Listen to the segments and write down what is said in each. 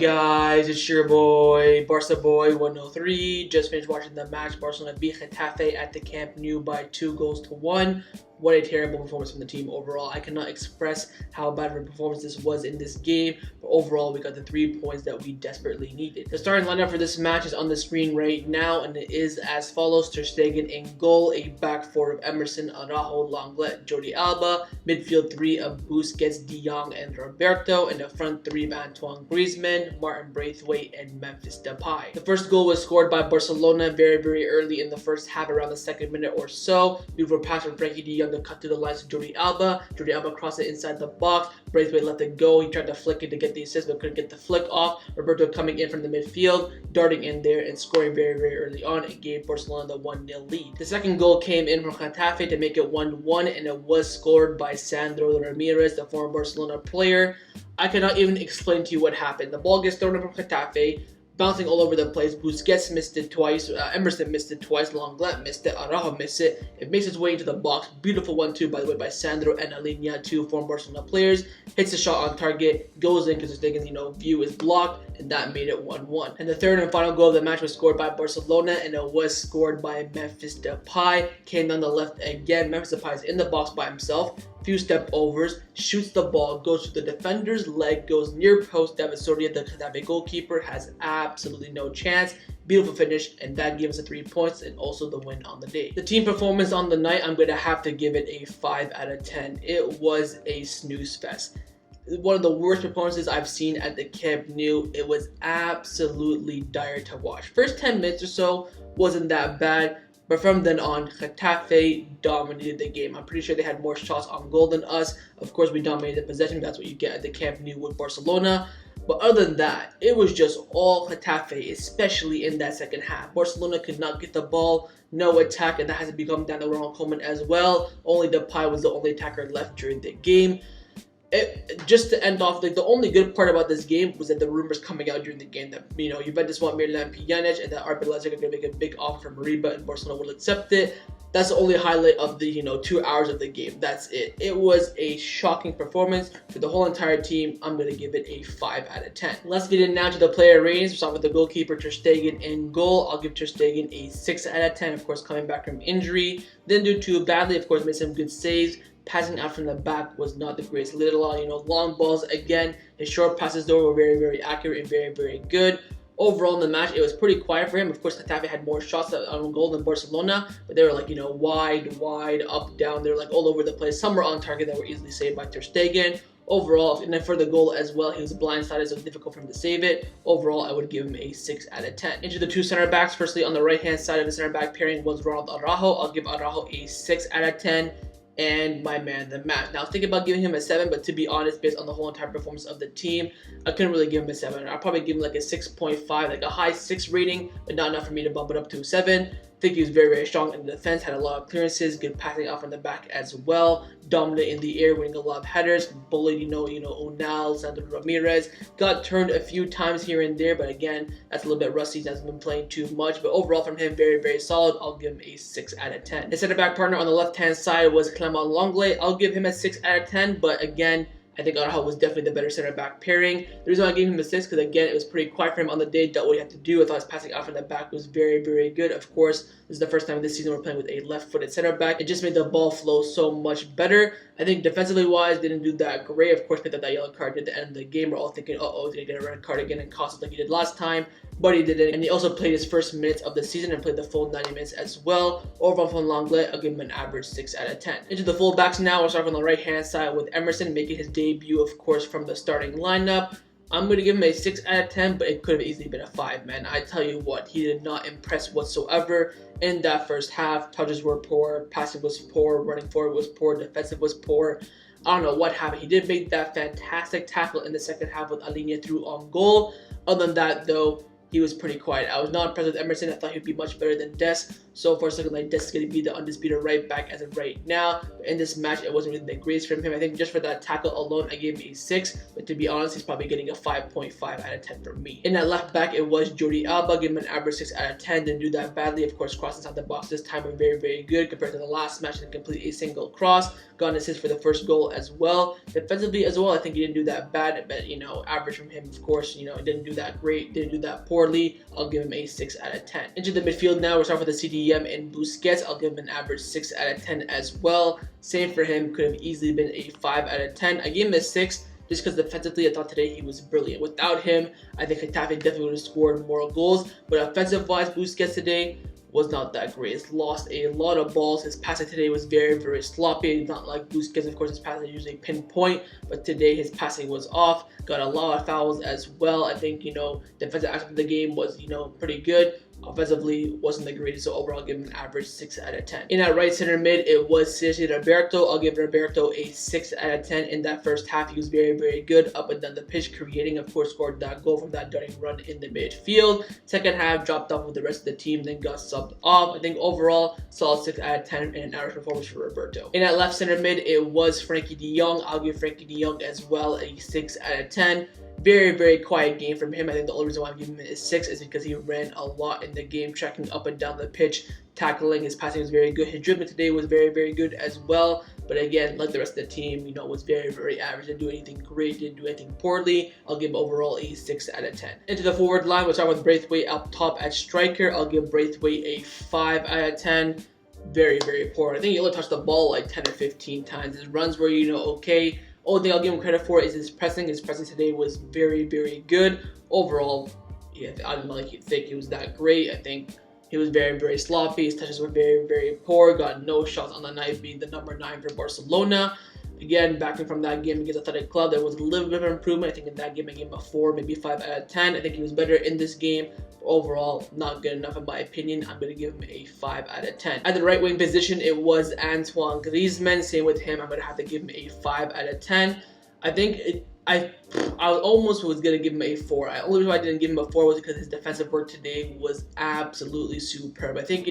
guys? It's your boy, Barca Boy 103. Just finished watching the match. Barcelona beat Getafe at the Camp Nou by 2-1. What a terrible performance from the team overall. I cannot express how bad of a performance this was in this game, but overall we got the 3 points that we desperately needed. The starting lineup for this match is on the screen right now, and it is as follows: Ter Stegen in goal, a back four of Emerson, Araujo, Lenglet, Jordi Alba, midfield three of Busquets, De Jong, and Roberto, and the front three of Antoine Griezmann, Martin Braithwaite, and Memphis Depay. The first goal was scored by Barcelona very early in the first half, around the second minute or so. Before pass from Frankie De Jong to cut to the lines to Jordi Alba. Jordi Alba crossed it inside the box. Braithwaite let it go. He tried to flick it to get the assist, but couldn't get the flick off. Roberto coming in from the midfield, darting in there and scoring very early on. It gave Barcelona the 1-0 lead. The second goal came in from Getafe to make it 1-1, and it was scored by Sandro Ramirez, the former Barcelona player. I cannot even explain to you what happened. The ball gets thrown in from Getafe, bouncing all over the place. Busquets missed it twice, Emerson missed it twice, Lenglet missed it, Araujo missed it. It makes its way into the box. Beautiful 1-2 by the way by Sandro and Alina, two former Barcelona players. Hits the shot on target, goes in because Ter Stegen's view is blocked, and that made it 1-1. And the third and final goal of the match was scored by Barcelona, and it was scored by Memphis Depay. Came down the left again. Memphis Depay is in the box by himself. Few step overs, shoots the ball, goes to the defender's leg, goes near post. David Soria, the Getafe goalkeeper, has absolutely no chance. Beautiful finish, and that gives us the 3 points and also the win on the day. The team performance on the night, I'm going to have to give it a 5 out of 10. It was a snooze fest. One of the worst performances I've seen at the Camp Nou. It was absolutely dire to watch. First 10 minutes or so wasn't that bad, but from then on, Getafe dominated the game. I'm pretty sure they had more shots on goal than us. Of course, we dominated the possession. That's what you get at the Camp Nou with Barcelona. But other than that, it was just all Getafe, especially in that second half. Barcelona could not get the ball, no attack, and that has become down to Ronald Koeman as well. Only Depay was the only attacker left during the game. Just to end off, the only good part about this game was that the rumors coming out during the game that, Juventus want Miralem Pjanic and that RB Leipzig are going to make a big offer for Mariba and Barcelona will accept it. That's the only highlight of the 2 hours of the game. That's it. It was a shocking performance for the whole entire team. I'm going to give it a 5 out of 10. Let's get in now to the player ratings. We'll start with the goalkeeper, Ter Stegen in goal. I'll give Ter Stegen a 6 out of 10, of course, coming back from injury. Didn't do too badly, of course, made some good saves. Passing out from the back was not the greatest. Lit a lot, long balls again. His short passes though were very accurate and very good. Overall in the match, it was pretty quiet for him. Of course, Getafe had more shots on goal than Barcelona, but they were wide, up, down. They were all over the place. Some were on target that were easily saved by Ter Stegen. Overall, and then for the goal as well, he was blindsided, so it was difficult for him to save it. Overall, I would give him a 6 out of 10. Into the two center backs. Firstly, on the right-hand side of the center back pairing was Ronald Araujo. I'll give Araujo a 6 out of 10. And my man of the match. Now, I was thinking about giving him a 7, but to be honest, based on the whole entire performance of the team, I couldn't really give him a 7. I'll probably give him a 6.5, a high 6 rating, but not enough for me to bump it up to a 7. I think he was very strong in the defense, had a lot of clearances, good passing out from the back as well, dominant in the air, winning a lot of headers, bullied, Unal, Sandro Ramirez, got turned a few times here and there, but again, that's a little bit rusty, hasn't been playing too much, but overall from him, very solid. I'll give him a 6 out of 10. His center back partner on the left-hand side was Clement Lenglet. I'll give him a 6 out of 10, but again, I think Araujo was definitely the better center back pairing. The reason why I gave him a 6 because again it was pretty quiet for him on the day. Did what he had to do. I thought his passing out from the back was very good. Of course, this is the first time this season we're playing with a left-footed center back. It just made the ball flow so much better. I think defensively wise, didn't do that great. Of course, picked up that yellow card at the end of the game. We're all thinking, he's gonna get a red card again and cost us like he did last time. But he didn't, and he also played his first minutes of the season and played the full 90 minutes as well. Overall from Lenglet, I'll give him an average 6 out of 10. Into the fullbacks now, we'll start on the right-hand side with Emerson making his debut, of course, from the starting lineup. I'm going to give him a 6 out of 10, but it could have easily been a 5, man. I tell you what, he did not impress whatsoever in that first half. Touches were poor, passing was poor, running forward was poor, defensive was poor. I don't know what happened. He did make that fantastic tackle in the second half with Alina through on goal. Other than that, though, he was pretty quiet. I was not impressed with Emerson. I thought he'd be much better than Des. So for a second, like, Des is going to be the undisputed right back as of right now. But in this match, it wasn't really the greatest from him. I think just for that tackle alone, I gave him a 6. But to be honest, he's probably getting a 5.5 out of 10 from me. In that left back, it was Jordi Alba. Gave him an average 6 out of 10. Didn't do that badly. Of course, crossing inside the box this time were very, very good compared to the last match. Didn't complete a single cross. Got an assist for the first goal as well. Defensively as well, I think he didn't do that bad. But, average from him, of course, he didn't do that great. Didn't do that poorly. I'll give him a 6 out of 10. Into the midfield now, we're starting with the CDM and Busquets. I'll give him an average 6 out of 10 as well. Same for him, could have easily been a 5 out of 10. I gave him a 6 just because defensively I thought today he was brilliant. Without him, I think Getafe definitely would have scored more goals. But offensive-wise, Busquets today was not that great. He's lost a lot of balls. His passing today was very, very sloppy. Not like Busquets, of course, his passing is usually pinpoint, but today his passing was off. Got a lot of fouls as well. I think, defensive aspect of the game was, pretty good. Offensively, wasn't the greatest, so overall, I'll give him an average 6 out of 10. In that right center mid, it was seriously Roberto. I'll give Roberto a 6 out of 10. In that first half, he was very, very good up and down the pitch, creating, of course, scored that goal from that darting run in the midfield. Second half, dropped off with the rest of the team, then got subbed off. I think overall, solid 6 out of 10 and an average performance for Roberto. In that left center mid, it was Frankie de Jong. I'll give Frankie de Jong as well a 6 out of 10. Very, very quiet game from him. I think the only reason why I'm giving him a 6 is because he ran a lot in the game, tracking up and down the pitch, tackling. His passing was very good. His dribbling today was very, very good as well. But again, like the rest of the team, was very, very average. Didn't do anything great, didn't do anything poorly. I'll give him overall a 6 out of 10. Into the forward line, we'll start with Braithwaite up top at striker. I'll give Braithwaite a 5 out of 10. Very, very poor. I think he only touched the ball like 10 or 15 times. His runs were, okay. Only thing I'll give him credit for is his pressing. His pressing today was very, very good. Overall, yeah, I didn't think he was that great. I think he was very, very sloppy. His touches were very, very poor. Got no shots on the night, being the number 9 for Barcelona. Again, backing from that game against Athletic Club, there was a little bit of improvement. I think in that game, I gave him a 4, maybe 5 out of 10. I think he was better in this game. Overall, not good enough in my opinion. I'm going to give him a 5 out of 10. At the right wing position, it was Antoine Griezmann. Same with him. I'm going to have to give him a 5 out of 10. I think I almost was going to give him a 4. The only reason I didn't give him a 4 was because his defensive work today was absolutely superb. I think,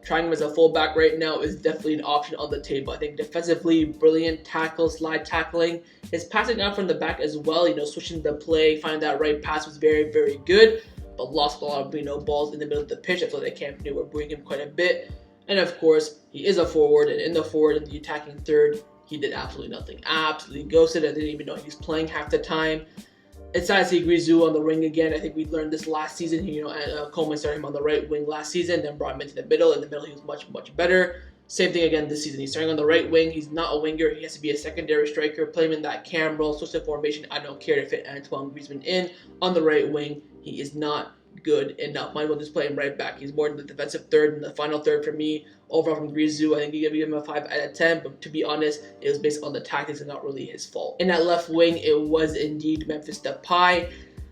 trying him as a fullback right now is definitely an option on the table. I think defensively, brilliant tackle, slide tackling. His passing out from the back as well, switching the play, finding that right pass was very, very good. But lost a lot of, balls in the middle of the pitch. That's what they Camp Nou were booing him quite a bit. And of course, he is a forward, and in the forward, in the attacking third, he did absolutely nothing. Absolutely ghosted. I didn't even know he was playing half the time. It's sad to see Griezmann on the wing again. I think we learned this last season. Koeman started him on the right wing last season, then brought him into the middle. In the middle, he was much, much better. Same thing again this season. He's starting on the right wing. He's not a winger. He has to be a secondary striker. Play him in that cam role, switch the formation. I don't care to fit Antoine Griezmann in. On the right wing, he is not good enough. Might as well just play him right back. He's more in the defensive third and the final third for me. Overall from Griezmann, I think you give him a 5 out of 10, but to be honest, it was based on the tactics and not really his fault. In that left wing, it was indeed Memphis Depay.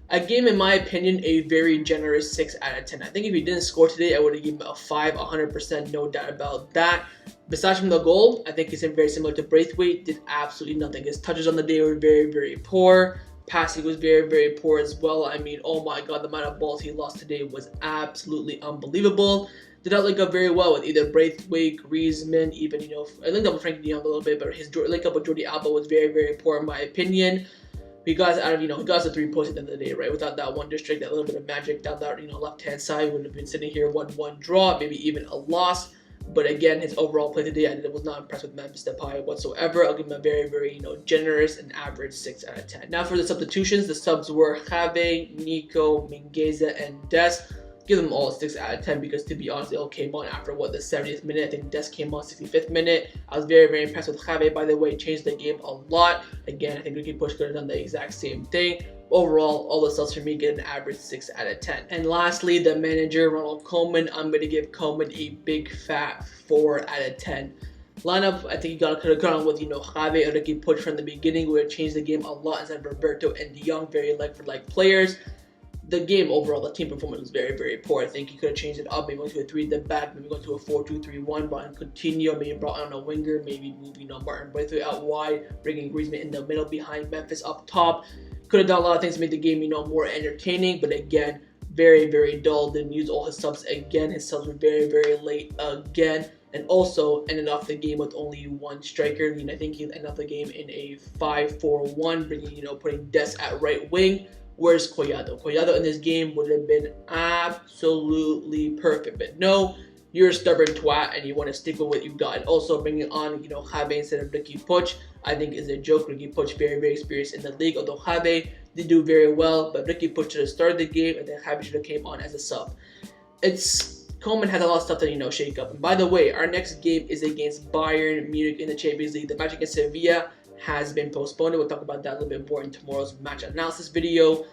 A game, in my opinion, a very generous 6 out of 10. I think if he didn't score today, I would have given him a 5, 100%, no doubt about that. Besides from the goal, I think he's very similar to Braithwaite, did absolutely nothing. His touches on the day were very, very poor. Passing was very, very poor as well. I mean, oh my god, the amount of balls he lost today was absolutely unbelievable. Did not link up very well with either Braithwaite, Griezmann, even, I linked up with Frankie de Jong a little bit, but his link up with Jordi Alba was very, very poor in my opinion. He got out of, he got us a 3 points at the end of the day, right? Without that one district, that little bit of magic down that, left-hand side, we would have been sitting here 1-1 draw, maybe even a loss. But again, his overall play today, I was not impressed with Memphis Depay whatsoever. I'll give him a very, very, generous and average 6 out of 10. Now for the substitutions, the subs were Javi, Nico, Mingueza, and Des. Give them all a 6 out of 10 because, to be honest, they all came on after, the 70th minute. I think Des came on 65th minute. I was very, very impressed with Javi, by the way. Changed the game a lot. Again, I think Ricky Push could have done the exact same thing. Overall, all the subs for me get an average 6 out of 10. And lastly, the manager, Ronald Koeman. I'm going to give Koeman a big fat 4 out of 10. Lineup, I think he could have gone with, Javi and Ricky Push from the beginning. Would have changed the game a lot instead of Roberto and de Jong, very like-for-like players. The game overall, the team performance was very, very poor. I think he could have changed it up, maybe going to a 3 at the back, maybe going to a 4-2-3-1, brought in Coutinho, maybe brought on a winger, maybe moving Martin Braithwaite out wide, bringing Griezmann in the middle behind Memphis up top. Could have done a lot of things to make the game, more entertaining, but again, very, very dull. Didn't use all his subs again. His subs were very, very late again. And also ended off the game with only one striker. I think he ended off the game in a 5-4-1, putting Des at right wing. Where's Collado? Collado in this game would have been absolutely perfect. But no, you're a stubborn twat and you want to stick with what you've got. And also bringing on, Javi instead of Ricky Puig, I think is a joke. Ricky Puig very, very experienced in the league, although Javi did do very well. But Ricky Puig should have started the game and then Javi should have came on as a sub. Koeman has a lot of stuff to shake up. And by the way, our next game is against Bayern Munich in the Champions League. The match against Sevilla has been postponed. We'll talk about that a little bit more in tomorrow's match analysis video.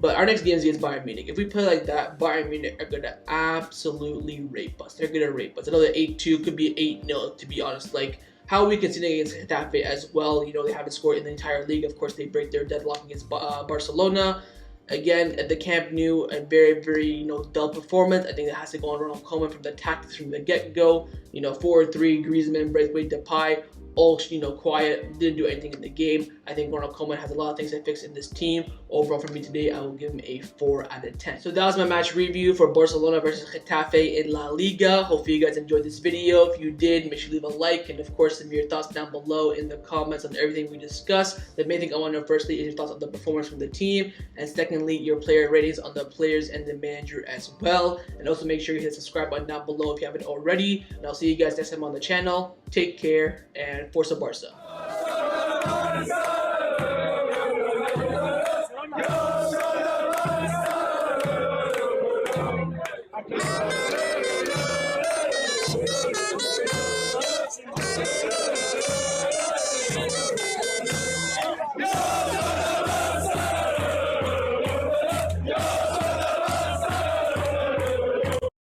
But our next game is against Bayern Munich. If we play like that, Bayern Munich are going to absolutely rape us. They're going to rape us. Another 8-2 could be 8-0, to be honest. Like, how we conceding against Getafe as well. They haven't scored in the entire league. Of course, they break their deadlock against Barcelona. Again, at the Camp Nou, a very, very, dull performance. I think that has to go on Ronald Koeman from the tactics from the get-go. 4-3, Griezmann, breakaway, Depay, all, quiet, didn't do anything in the game. I think Ronald Koeman has a lot of things to fix in this team. Overall, for me today, I will give him a 4 out of 10. So that was my match review for Barcelona versus Getafe in La Liga. Hopefully you guys enjoyed this video. If you did, make sure you leave a like. And of course, leave your thoughts down below in the comments on everything we discussed. The main thing I want to know firstly is your thoughts on the performance from the team. And secondly, your player ratings on the players and the manager as well. And also make sure you hit the subscribe button down below if you haven't already. And I'll see you guys next time on the channel. Take care and Forza Barca. Go,